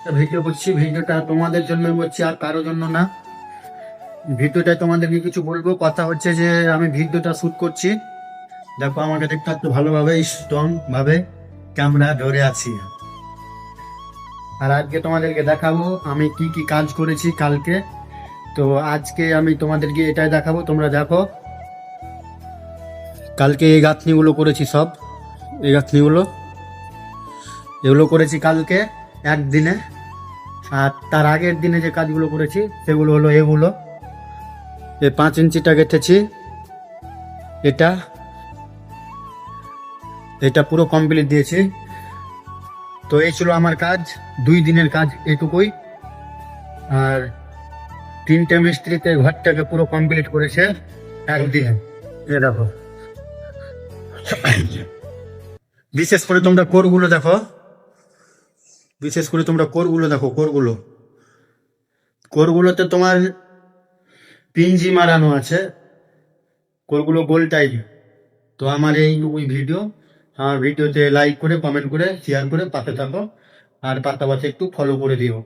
Video করছি, ভিডিওটা তোমাদের জন্য করছি আর কারোর জন্য না। ভিডিওটা তোমাদেরকে কিছু বলবো, কথা হচ্ছে যে আমি ভিডিওটা শুট করছি, দেখো আমাকে দেখতে একটু ভালোভাবে স্ট্রং ভাবে ক্যামেরা ধরে আছি। আর আজকে তোমাদেরকে দেখাবো আমি কি কি কাজ করেছি কালকে। তো আজকে আমি তোমাদেরকে এটাই দেখাবো, তোমরা দেখো। কালকে এই গাঁথনিগুলো করেছি, সব এই গাঁথনিগুলো এগুলো করেছি কালকে একদিনে। আর তার আগের দিনে যে কাজগুলো করেছি সেগুলো হলো এগুলো। এই 5 ইঞ্চিটা গেঁথেছি, এটা এটা পুরো কমপ্লিট দিয়েছি। তো এই ছিল আমার কাজ, 2 দিনের কাজ এটুকুই। আর 3টে মিস্ত্রিতে ঘরটাকে পুরো কমপ্লিট করেছে একদিনে। এ দেখো, বিশেষ করে তোমরা কোরগুলো দেখো, বিশেষ করে তোমরা কোরগুলো দেখো, কোরগুলোতে তোমার পিঞ্জি মারানো আছে, কোরগুলো গোল টাইপ। তো আমার এইটুকুই ভিডিও, আমার ভিডিওতে লাইক করে, কমেন্ট করে, শেয়ার করে পাশে থাকো, আর পাশাপাশি একটু ফলো করে দিও।